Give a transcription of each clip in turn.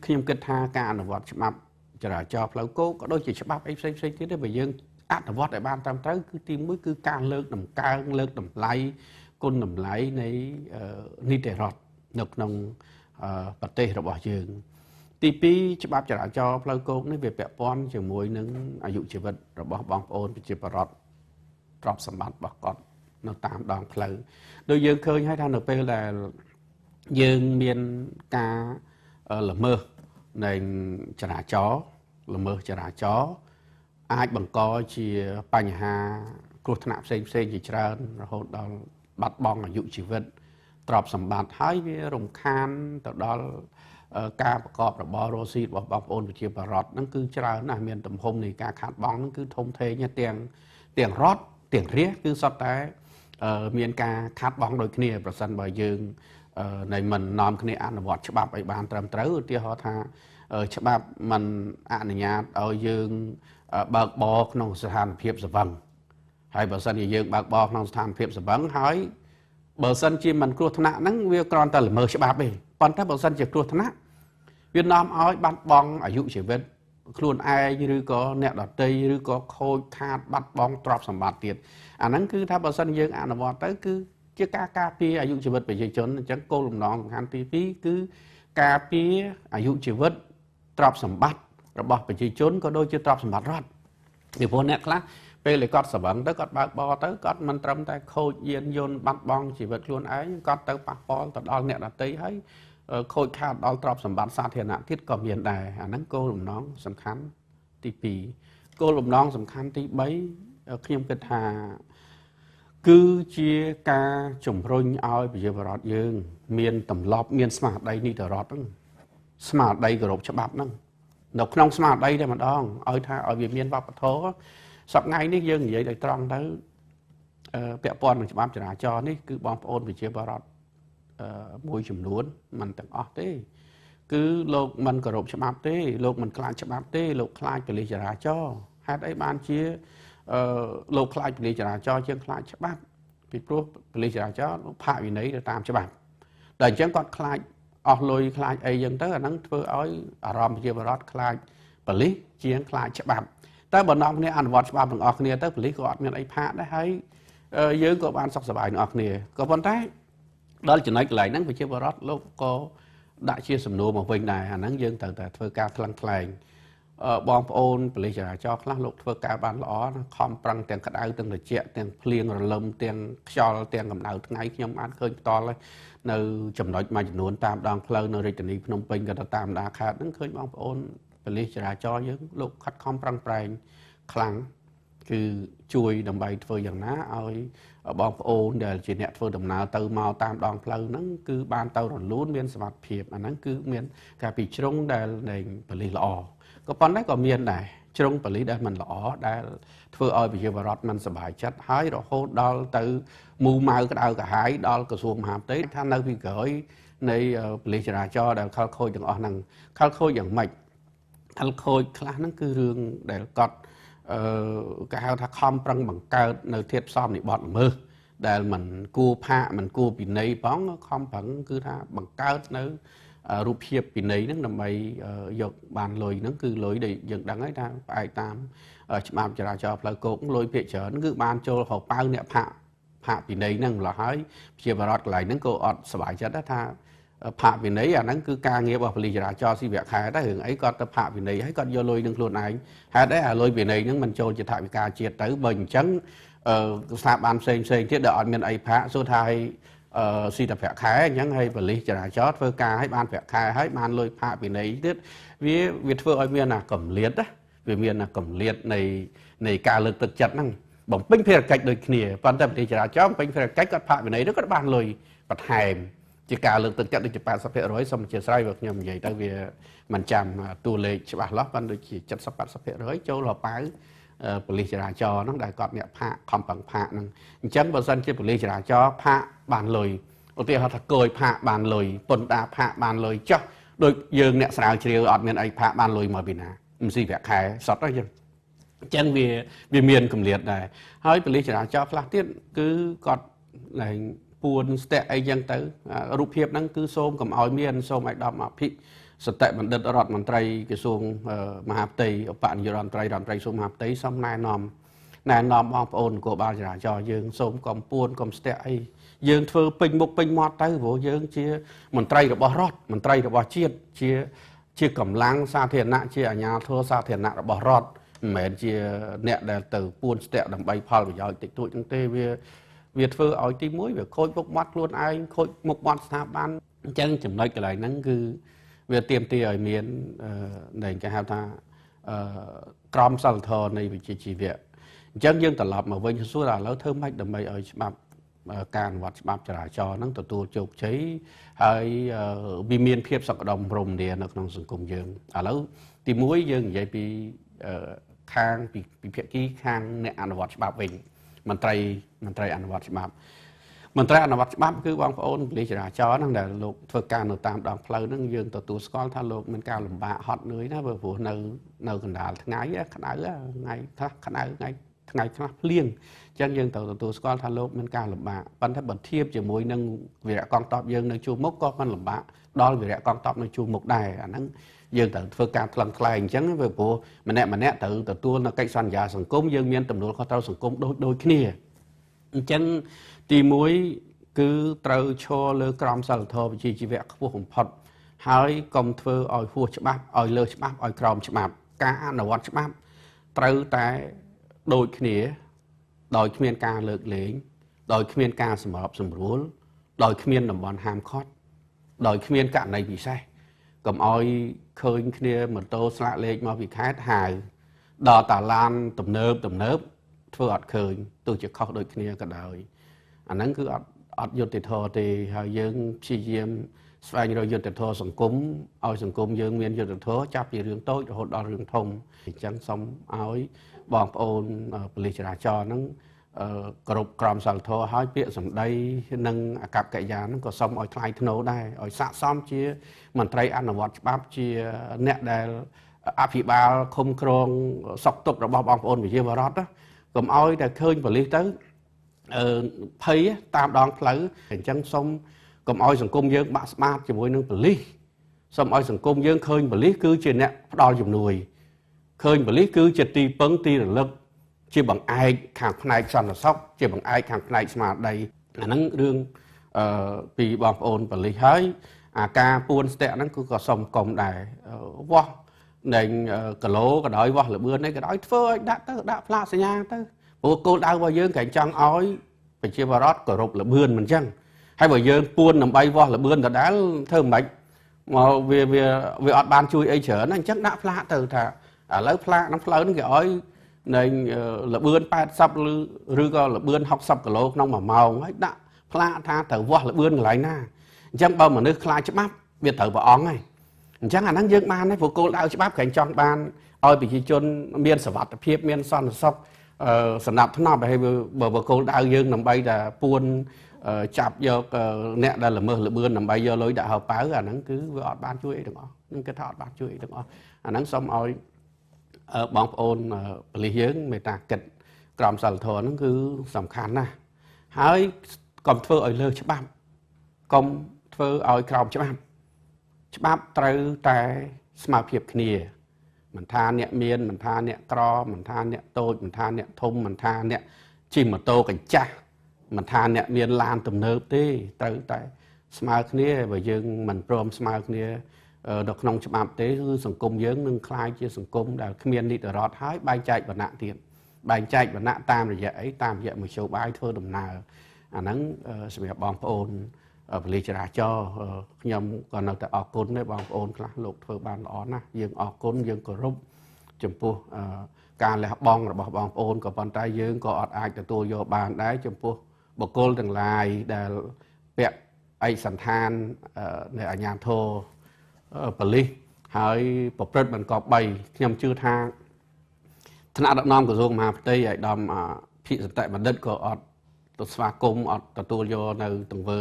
ខ្ញុំគិតថាការអនុវត្តច្បាប់ចរាចរណ៍ផ្លូវគោកក៏ដូចជាច្បាប់អីផ្សេងៗទៀតដែរបើយើងអនុវត្តឲ្យបានត្រឹមត្រូវគឺទីមួយគឺការលើកតម្កើងលើកតម្លៃគុណតម្លៃនៃនីតិរដ្ឋនៅក្នុងប្រទេសរបស់យើងទី2ច្បាប់ចរាចរណ៍ផ្លូវគោកនេះវាពាក់ព័ន្ធជាមួយនឹងអាយុជីវិតរបស់បងប្អូនប្រជាពលរដ្ឋទ្រព្យសម្បត្តិរបស់គាត់នៅតាមដងផ្លូវដូចយើងឃើញហើយថានៅពេលដែលយើងមានការល្មើសនៃចរាចរណ៍ល្មើសចរាចរណ៍អាចបង្កជាបញ្ហាគ្រោះថ្នាក់ផ្សេងជាច្រើនរហូតដល់បាត់បង់អាយុជីវិតទ្រព្យសម្បត្តិហើយវារំខានទៅដល់ការប្រកបរបររស់ស៊ីរបស់បងប្អូនប្រជាពលរដ្ឋហ្នឹងគឺច្រើនណាស់មានទំហំនៃការខាតបង់ហ្នឹងគឺធំធេងទាំងរដ្ឋទាំងរាជគឺសុទ្ធតែមានការខាតបង់ដូចគ្នាប្រសិនបើយើងនៃមិននាំគ្នាអនុវត្តច្បាប់ឲ្យបានត្រឹមត្រូវឧទាហរណ៍ថាច្បាប់មិនអនុញ្ញាតឲ្យយើងបើកបរក្នុងស្ថានភាពសង្វឹងហើយបើសិនជាយើងបើកបរក្នុងស្ថានភាពសង្វឹងហើយបើសិនជាមិនគ្រោះថ្នាក់ហ្នឹងវាគ្រាន់តែល្មើសច្បាប់ទេប៉ុន្តែបើសិនជាគ្រោះថ្នាក់វានាំឲ្យបាត់បង់អាយុជីវិតខ្លួនឯងឬក៏អ្នកដទៃឬក៏ខូចខាតបាត់បង់ទ្រព្យសម្បត្តិទៀតអាហ្នឹងគឺថាបើសិនយើងអនុវត្តទៅគឺជាការការពារអាយុជីវិតប្រជាជនអញ្ចឹងគោលបំណងសំខាន់ទី2គឺការពារអាយុជីវិតទ្រព្យសម្បត្តិរបស់ប្រជាជនក៏ដូចជាទ្រព្យសម្បត្តិរដ្ឋពីព្រោះអ្នកខ្លះពេលដែលគាត់ស្រវឹងទៅគាត់បើកបរទៅគាត់មិនត្រឹមតែខូចយានយន្តបាត់បង់ជីវិតខ្លួនឯងគាត់ទៅប៉ះពាល់ទៅដល់អ្នកដទៃហើយខូចខាតដល់ទ្រព្យសម្បត្តិសាធារណៈទៀតក៏មានដែរអាហ្នឹងគោលបំណងសំខាន់ទី2គោលបំណងសំខាន់ទី3ខ្ញុំគិតថាគឺជាការជំរុញឲ្យប្រជាពលរដ្ឋយើងមានទម្លាប់មានស្មារតីនីតិរដ្ឋហ្នឹងស្មារតីគោរពច្បាប់ហ្នឹងនៅក្នុងស្មារតីតែម្ដងឲ្យថាឲ្យវាមានវប្បធម៌សប្តាហ៍នេះយើងនិយាយឲ្យត្រង់ទៅពាក់ព័ន្ធនឹងច្បាប់ចរាចរណ៍នេះគឺបងប្អូនប្រជាពលរដ្ឋមួយចំនួនមិនទាំងអស់ទេគឺលោកមិនគោរពច្បាប់ទេលោកមិនខ្លាចច្បាប់ទេលោកខ្លាចប៉ូលីសចរាចរណ៍ហេតុអីបានជាលោកខ្លាចប៉ូលីសចរាចរណ៍ជាងខ្លាចច្បាប់ពីព្រោះប៉ូលីសចរាចរណ៍ផាកវិន័យទៅតាមច្បាប់តែអញ្ចឹងគាត់ខ្លាចអស់លុយខ្លាចអីអញ្ចឹងទៅអាហ្នឹងធ្វើឲ្យអារម្មណ៍ប្រជាពលរដ្ឋខ្លាចប៉ូលីសជាងខ្លាចច្បាប់តែបើនាំគ្នាអនុវត្តច្បាប់ទាំងអស់គ្នាទៅប៉ូលីសក៏អត់មានអីផាកដែរហើយយើងក៏បានសុខសប្បាយទាំងអស់គ្នាក៏ប៉ុន្តែដល់ចំណុចកន្លែងហ្នឹងប្រជាពលរដ្ឋលោកក៏ដាក់ជាសំណួរមកវិញដែរអាហ្នឹងយើងត្រូវតែធ្វើការថ្លឹងថ្លែងបងប្អូនប៉ូលីសចរាចរណ៍ខ្លះលោកធ្វើការបានល្អណាខំប្រឹងទាំងក្តៅទាំងត្រជាក់ទាំងភ្លៀងរលឹមទាំងខ្យល់ទាំងកម្ដៅថ្ងៃខ្ញុំបានឃើញផ្ទាល់ហើយនៅចំណុចមួយចំនួនតាមដងផ្លូវនៅរាជធានីភ្នំពេញក៏ទៅតាមដាខេត្តហ្នឹងឃើញបងប្អូនប៉ូលីសចរាចរណ៍យើងលោកខិតខំប្រឹងប្រែងខ្លាំងគឺជួយដើម្បីធ្វើយ៉ាងណាឲ្យបងប្អូនដែលជាអ្នកធ្វើដំណើរទៅមកតាមដងផ្លូវហ្នឹងគឺបានទៅរលូនមានសុវត្ថិភាពអាហ្នឹងគឺមានការពីជ្រុងដែលនៃប៉ូលីសល្អក៏ប៉ុន្តែក៏មានដែរជ្រុងប៉ូលីសដែលមិនល្អដែលធ្វើឲ្យប្រជាពលរដ្ឋមិនសប្បាយចិត្តហើយរហូតដល់ទៅមូម៉ៅក្តៅក្រហាយដល់ក្រសួងមហាផ្ទៃថានៅពីក្រោយនៃប៉ូលីសចរាចរណ៍ដែលខលខូចទាំងអស់ហ្នឹងខលខូចយ៉ាងម៉េចខលខូចខ្លះហ្នឹងគឺរឿងដែលគាត់គេហៅថាខំប្រឹងបង្កើតនៅធាតុផ្សំនៃបទល្មើសដែលមិនគួរផាកមិនគួរពិន័យផងខំប្រឹងគឺថាបង្កើតនៅរូបភាពពិន័យហ្នឹងដើម្បីយកបានលុយហ្នឹងគឺលុយដែលយើងដឹងហើយថាផ្អែកតាមច្បាប់ចរាចរណ៍ផ្លូវគោកលុយភាគច្រើនគឺបានចូលហៅប៉ៅអ្នកផាកពិន័យហ្នឹងម្ល៉េះហើយជាបរិវត្តកន្លែងហ្នឹងក៏អត់សប្បាយចិត្តដែរថាផាកវិន័យអាហ្នឹងគឺការងាររបស់ប៉ូលីសចរាចរណ៍ស៊ីវខែដែររឿងអីគាត់ទៅផាកវិន័យហើយគាត់យកលុយនឹងខ្លួនឯងហេតុអីអាលុយវិន័យហ្នឹងមិនចូលជាថវិកាជាតិទៅបើអញ្ចឹងស្ថាប័នផ្សេងទៀតដែលអត់មានអីផាកសួរថាឲ្យស៊ីតែប្រាក់ខែអញ្ចឹងហើយប៉ូលីសចរាចរណ៍ធ្វើការឲ្យបានប្រាក់ខែហើយបានលុយផាកវិន័យទៀតវាធ្វើឲ្យមានអាកម្លៀតណាវាមានអាកម្លៀតនៃការលើកទឹកចិត្តហ្នឹងបំពេញភារកិច្ចដូចគ្នាប៉ុន្តែប៉ូលីសចរាចរណ៍បំពេញភារកិច្ចគាត់ផាកវិន័យទៅគាត់បានលុយបន្ថែមជាការលើកទឹកចិត្តដូចជា 80% សូមអធិស្ឋានបើខ្ញុំនិយាយទៅវាមិនចាំតួលេខច្បាស់លាស់ប៉ុន្តែដូចជា 70-80% ចូលរប៉ៅប៉ូលីសចរាចរណ៍ហ្នឹងដែលគាត់អ្នកផាកខំប្រឹងផាកហ្នឹងអញ្ចឹងបើសិនជាប៉ូលីសចរាចរណ៍ផាកបានលុយឧទាហរណ៍ថាគយផាកបានលុយពន្ធដារផាកបានលុយចុះដូចយើងអ្នកស្រាវជ្រាវអត់មានអីផាកបានលុយមកពីណាមិនស៊ីប្រាក់ខែសតទៅយើងអញ្ចឹងវាមានកម្រិតដែរហើយប៉ូលីសចរាចរណ៍ខ្លះទៀតគឺគាត់ឡើង ពួនស្ទាក់អីចឹងទៅរូបភាពហ្នឹងគឺសូមកុំឲ្យមានសូមឲ្យដំអភិ សតិបណ្ឌិតរដ្ឋមន្ត្រីក្រសួងមហាផ្ទៃឧបនាយករដ្ឋមន្ត្រីក្រសួងមហាផ្ទៃសូមណែនាំបងប្អូននគរបាលចរាចរណ៍យើងសូមកុំពួនកុំស្ទាក់អីយើងធ្វើពេញមុខពេញមាត់ទៅព្រោះយើងជាមន្ត្រីរបស់រដ្ឋមន្ត្រីរបស់ជាតិជាកម្លាំងសាធារណៈជាអាជ្ញាធរសាធារណៈរបស់រដ្ឋមិនមែនជាអ្នកដែលទៅពួនស្ទាក់ដើម្បីផលប្រយោជន៍តិចតួចហ្នឹងទេវាធ្វើឲ្យទី1វាខូចមុខមាត់ខ្លួនឯងខូចមុខមាត់ស្ថាប័នអញ្ចឹងចំណុចកន្លែងហ្នឹងគឺវាទាមទារឲ្យមានដែលគេហៅថាក្រមសីលធម៌នៃវិជ្ជាជីវៈអញ្ចឹងយើងត្រឡប់មកវិញសួរថាឥឡូវធ្វើម៉េចដើម្បីឲ្យច្បាប់ការអនុវត្តច្បាប់ចរាចរណ៍ហ្នឹងទទួលជោគជ័យហើយវាមានភាពសក្តានុពលរមនានៅក្នុងសង្គមយើងឥឡូវទី1យើងនិយាយពីខាងពីភាគីខាងអ្នកអនុវត្តច្បាប់វិញមន្ត្រីអនុវត្តច្បាប់មន្ត្រីអនុវត្តច្បាប់គឺបងប្អូនប៉ូលីសចរាចរណ៍ហ្នឹងដែលលោកធ្វើការនៅតាមដងផ្លូវហ្នឹងយើងទទួលស្គាល់ថាលោកមានការលំបាកហត់នឿយណាព្រោះនៅកណ្ដាលថ្ងៃក្តៅថ្ងៃខ្លះក្តៅថ្ងៃខ្លះភ្លៀងអញ្ចឹងយើងត្រូវទទួលស្គាល់ថាលោកមានការលំបាកប៉ុន្តែបើធៀបជាមួយនឹងវីរៈកងទ័ពយើងនៅជួរមុខក៏មិនលំបាកដល់វីរៈកងទ័ពនៅជួរមុខដែរអាហ្នឹងយើងត្រូវធ្វើការថ្លឹងថ្លែងអញ្ចឹងព្រោះម្នាក់ត្រូវទទួលនៅកិច្ចសន្យាសង្គមយើងមានទំនួលខុសត្រូវសង្គមដូចគ្នាអញ្ចឹងទី1គឺត្រូវឈរលើក្រមសីលធម៌វិជ្ជាជីវៈខ្ពស់បំផុតហើយកុំធ្វើឲ្យហួសច្បាប់ឲ្យលើច្បាប់ឲ្យក្រមច្បាប់ការអនុវត្តច្បាប់ត្រូវតែដូចគ្នាដោយគ្មានការលើកលែងដោយគ្មានការសម្របសម្រួលដោយគ្មានតំបន់ហាមឃាត់ដោយគ្មានករណីពិសេសកុំឲ្យឃើញគ្នាម៉ូតូស្លាកលេខមកពីខេត្តហៅដល់តាឡានទំនើបធ្វើអត់ឃើញទោះជាខុសដូចគ្នាក៏ដោយអាហ្នឹងគឺអត់យុត្តិធម៌ទេហើយយើងព្យាយាមស្វែងរកយុត្តិធម៌សង្គមឲ្យសង្គមយើងមានយុត្តិធម៌ចាប់ពីរឿងតូចរហូតដល់រឿងធំអញ្ចឹងសូមឲ្យបងប្អូនប៉ូលីសចរាចរណ៍ហ្នឹងគ្រប់ក្រមសីលធម៌ហើយពាក្យសម្ដីនិងអាកប្បកិរិយាហ្នឹងក៏សូមឲ្យថ្លៃថ្នូរដែរឲ្យស័ក្តិសមជាមន្ត្រីអនុវត្តច្បាប់ជាអ្នកដែលអភិបាលឃុំគ្រងសុខទុក្ខរបស់បងប្អូនប្រជាពលរដ្ឋណាកុំឲ្យតែឃើញប៉ូលីសទៅភ័យតាមដងផ្លូវអញ្ចឹងសូមកុំឲ្យសង្គមយើងបាក់ស្បាតជាមួយនឹងប៉ូលីសសូមឲ្យសង្គមយើងឃើញប៉ូលីសគឺជាអ្នកផ្ដល់ជំនួយឃើញប៉ូលីសគឺជាទីពឹងទីរលឹកជាបង្អែកខាងផ្នែកសន្តិសុខជាបង្អែកខាងផ្នែកស្មារតីអាហ្នឹងរឿងពីបងប្អូនប៉ូលីសហើយអាការពួនស្ទាក់ហ្នឹងគឺក៏សុំកុំដែរវាស់នៃគីឡូក៏ដោយវាស់លបឿននេះក៏ដោយធ្វើឲ្យដាក់ផ្លាកសញ្ញាទៅព្រោះគោលដៅរបស់យើងក្រែងចង់ឲ្យប្រជាពលរដ្ឋគោរពលបឿនមិនអញ្ចឹងហើយបើយើងពួនដើម្បីវាស់លបឿនដដែលធ្វើមិនមកវាអត់បានជួយអីច្រើនអញ្ចឹងដាក់ផ្លាកទៅថាឥឡូវផ្លាកក្នុងផ្លូវហ្នឹងគេឲ្យនៃលបឿន80ឬក៏លបឿន60គីឡូក្នុង1ម៉ោងហើយដាក់ផ្លាកថាត្រូវវាស់លបឿនកន្លែងណាអញ្ចឹងបើមនុស្សខ្លាចច្បាប់វាត្រូវព្រះអង្គហើយអញ្ចឹងអាហ្នឹងយើងបានហើយព្រោះគោលដៅច្បាប់ក្រែងចង់បានឲ្យប្រជាជនមានសុវត្ថិភាពមានសន្តិសុខសំណាប់ធ្នាប់ហើយបើគោលដៅយើងដើម្បីតែពួនចាប់យកអ្នកដែលល្មើសលបឿនដើម្បីយកលុយដាក់ហៅប៉ៅអាហ្នឹងគឺវាអត់បានជួយអីទាំងអស់នឹងគេថាអត់បានជួយអីទាំងអស់អាហ្នឹងសូមឲ្យបងប្អូនប៉ូលីសយើងមេត្តាគិតក្រមសីលធម៌ហ្នឹងគឺសំខាន់ណាស់ហើយកុំធ្វើឲ្យលើច្បាប់កុំធ្វើឲ្យក្រោមច្បាប់ត្រូវតែស្មើភាពគ្នាមិនថាអ្នកមានមិនថាអ្នកក្រមិនថាអ្នកតូចមិនថាអ្នកធំមិនថាអ្នកជិះម៉ូតូកញ្ចាស់មិនថាអ្នកមានឡានទំនើបទេត្រូវតែស្មើគ្នាបើយើងមិនព្រមស្មើគ្នានៅក្នុងច្បាប់ទេគឺសង្គមយើងនឹងคล้ายជាសង្គមដែលគ្មាននីតិរដ្ឋហើយបែងចែកវណ្ណៈទៀតបែងចែកវណ្ណៈតាមរយៈអីតាមរយៈមធ្យោបាយធ្វើដំណើរអាហ្នឹងសម្រាប់បងប្អូនប៉ូលីសចរាចរណ៍ខ្ញុំក៏នៅតែអរគុណដែរបងប្អូនខ្លះលោកធ្វើបានល្អណាស់យើងអរគុណយើងគោរពចំពោះការលះបង់របស់បងប្អូនក៏ប៉ុន្តែយើងក៏អត់អាចទទួលយកបានដែរចំពោះបុគ្គលទាំងឡាយដែលពាក់ឯកសណ្ឋាននៃអាជ្ញាធរប៉ូលីសហើយប្រព្រឹត្តមិនគប្បីខ្ញុំជឿថាថ្នាក់ដឹកនាំក្រសួងមហាផ្ទៃឯកឧត្តមភិសន្តបណ្ឌិតក៏អត់ទៅស្វាគមន៍អត់ទទួលយកនៅទង្វើ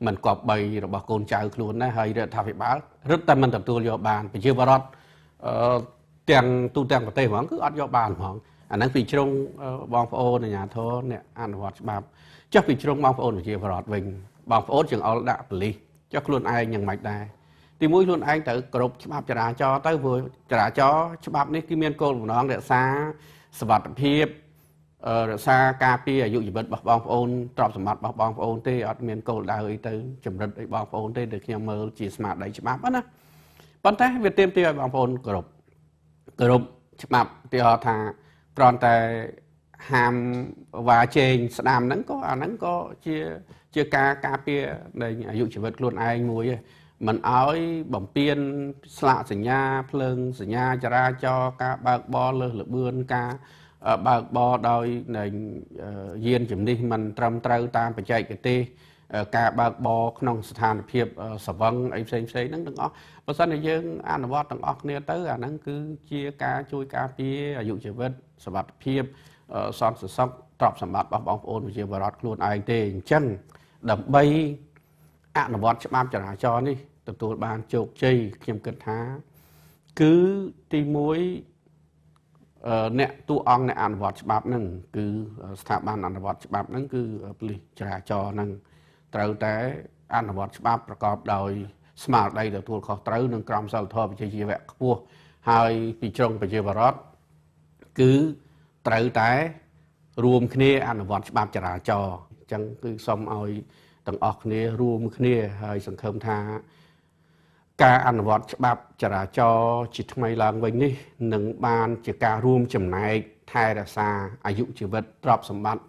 មិនគប្បីរបស់កូនចៅខ្លួនដែរហើយរដ្ឋាភិបាលរឹតតែមិនទទួលយកបានប្រជាពលរដ្ឋទាំងទូទាំងប្រទេសហ្មងគឺអត់យកបានហ្មងអាហ្នឹងពីជ្រុងបងប្អូនអាជ្ញាធរអ្នកអនុវត្តច្បាប់ចុះពីជ្រុងបងប្អូនប្រជាពលរដ្ឋវិញបងប្អូនចង្អុលដាក់ប៉ូលីសចុះខ្លួនឯងយ៉ាងម៉េចដែរ ទីមួយខ្លួនឯងត្រូវគោរពច្បាប់ចរាចរណ៍ទៅព្រោះចរាចរណ៍ច្បាប់នេះគឺមានគោលបំណងរក្សាសុវត្ថិភាពរក្សាការពារអាយុជីវិតរបស់បងប្អូនទ្រព្យសម្បត្តិរបស់បងប្អូនទេអត់មានគោលដៅអីទៅចម្រិតអីបងប្អូនទេដែលខ្ញុំមើលជាស្មារតីច្បាប់ណាប៉ុន្តែវាទាមទារឲ្យបងប្អូនគោរពច្បាប់ទីហោថាគ្រាន់តែហាមវ៉ាជែងស្ដាមហ្នឹងក៏អាហ្នឹងក៏ជាការការពារនៃអាយុជីវិតខ្លួនឯងមួយឯងមិនឲ្យបំពេញស្លាកសញ្ញាភ្លើងសញ្ញាចរាចរណ៍ការបើកបរលើសល្បឿនការបើកបរដោយយានជំនិះមិនត្រឹមត្រូវតាមបច្ចេកទេសការបើកបរក្នុងស្ថានភាពសវឹងអីផ្សេងហ្នឹងទាំងអស់បើសិនជាយើងអនុវត្តទាំងអស់គ្នាទៅអាហ្នឹងគឺជាការជួយការពារអាយុជីវិតសុវត្ថិភាពសន្តិសុខទ្រព្យសម្បត្តិរបស់បងប្អូនប្រជាពលរដ្ឋខ្លួនឯងទេអញ្ចឹងដើម្បីអនុវត្តច្បាប់ចរាចរណ៍នេះទទួលបានជោគជ័យខ្ញុំគិតថាគឺទី1អ្នកតួអង្គអ្នកអនុវត្តច្បាប់ហ្នឹងគឺស្ថាប័នអនុវត្តច្បាប់ហ្នឹងគឺប៉ូលីសចរាចរណ៍ហ្នឹងត្រូវតែអនុវត្តច្បាប់ប្រកបដោយស្មារតីទទួលខុសត្រូវនិងក្រមសីលធម៌វិជ្ជាជីវៈខ្ពស់ហើយពីជ្រុងប្រជាពលរដ្ឋគឺត្រូវតែរួមគ្នាអនុវត្តច្បាប់ចរាចរណ៍អញ្ចឹងគឺសូមឲ្យទាំងអស់គ្នារួមគ្នាហើយសង្ឃឹមថាការអនុវត្តច្បាប់ចរាចរណ៍ជាថ្មីឡើងវិញនេះនឹងបានជាការរួមចំណែកថែរក្សាអាយុជីវិតទ្រព្យសម្បត្តិ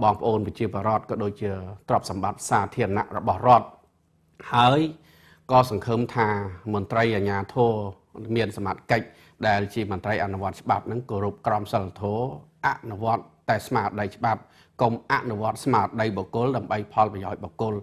បងប្អូនប្រជាពលរដ្ឋក៏ដូចជាទ្រព្យសម្បត្តិសាធារណៈរបស់រដ្ឋហើយក៏សង្ឃឹមថាមន្ត្រីអាជ្ញាធរមានសមត្ថកិច្ចដែលជាមន្ត្រីអនុវត្តច្បាប់នឹងគោរពក្រមសីលធម៌អនុវត្តតែស្មារតីច្បាប់កុំអនុវត្តស្មារតីបុគ្គលដើម្បីផលប្រយោជន៍បុគ្គល